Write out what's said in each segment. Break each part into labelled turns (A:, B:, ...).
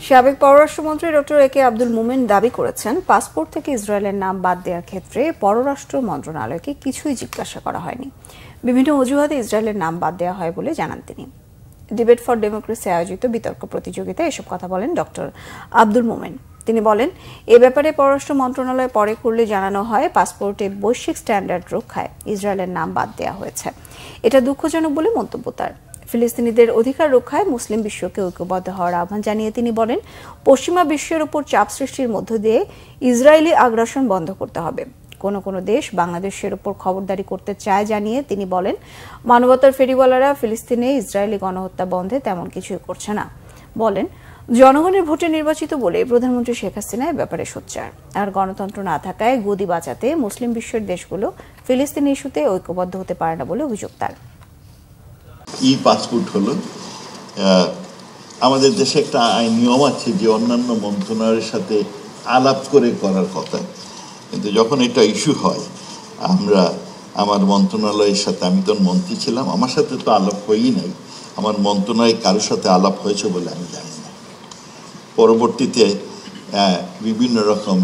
A: সাবেক পররাষ্ট্রমন্ত্রী ডক্টর একে আব্দুল মোমেন দাবি করেছেন, পাসপোর্ট থেকে ইসরায়েলের নাম বাদ দেওয়ার ক্ষেত্রে পররাষ্ট্র মন্ত্রণালয়কে কিছুই জিজ্ঞাসা করা হয়নি। বিভিন্ন অজুহাতে ইসরায়েলের নাম বাদ দেওয়া হয় বলে জানান তিনি। ডিবেট ফর ডেমোক্রেসি আয়োজিত বিতর্ক প্রতিযোগিতায় এসব কথা বলেন ডক্টর আব্দুল মোমেন। তিনি বলেন, এ ব্যাপারে পররাষ্ট্র মন্ত্রণালয় পরে করলে জানানো হয় পাসপোর্টে বৈশ্বিক স্ট্যান্ডার্ড রক্ষায় ইসরায়েলের নাম বাদ দেওয়া হয়েছে। এটা দুঃখজনক বলে মন্তব্য তার। ফিলিস্তিনিদের অধিকার রক্ষায় মুসলিম বিশ্বকে ঐক্যবদ্ধ হওয়ার আহ্বান জানিয়ে তিনি বলেন, পশ্চিমা বিশ্বের উপর চাপ সৃষ্টির মধ্য দিয়ে ইসরায়েলি আগ্রাসন বন্ধ করতে হবে। কোনো দেশ বাংলাদেশের উপর খবরদারি করতে চায় জানিয়ে তিনি বলেন, মানবতার ফেরিওয়ালারা ফিলিস্তিনে ইসরায়েলি গণহত্যা বন্ধে তেমন কিছুই করছে না। বলেন, জনগণের ভোটে নির্বাচিত বলে প্রধানমন্ত্রী শেখ হাসিনা এ ব্যাপারে সোচ্চার। আর গণতন্ত্র না থাকায় গদি বাঁচাতে মুসলিম বিশ্বের দেশগুলো ফিলিস্তিন ইস্যুতে ঐক্যবদ্ধ হতে পারে না বলে অভিযোগ তার।
B: ই পাসপোর্ট হলো, আমাদের দেশে একটা আইন নিয়ম আছে যে অন্যান্য মন্ত্রণালয়ের সাথে আলাপ করে করার কথা, কিন্তু যখন এটা ইস্যু হয় আমার মন্ত্রণালয়ের সাথে, আমি তখন মন্ত্রী ছিলাম, আমার সাথে তো আলাপ হয়ই নাই। আমার মন্ত্রণালয় কারোর সাথে আলাপ হয়েছে বলে আমি জানি না। পরবর্তীতে বিভিন্ন রকম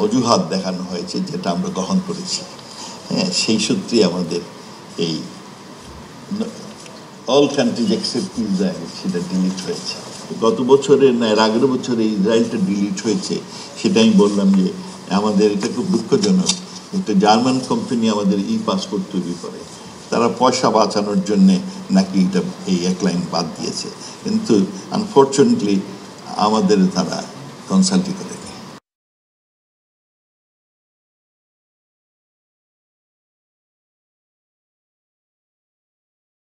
B: অজুহাত দেখানো হয়েছে, যেটা আমরা গ্রহণ করেছি। সেই সূত্রে আমাদের এই অল কান্ট্রিজ এক্সেপ্ট ইসরায়েল সেটা ডিলিট হয়েছে। গত বছরের না, এর আগের বছরে ইসরায়েলটা ডিলিট হয়েছে। সেটা আমি বললাম যে আমাদের এটা খুব দুঃখজনক। একটা জার্মান কোম্পানি আমাদের ই পাসপোর্ট তৈরি করে, তারা পয়সা বাঁচানোর জন্যে নাকি এটা এই এক লাইন বাদ দিয়েছে, কিন্তু আনফর্চুনেটলি আমাদের তারা কনসাল্ট করে।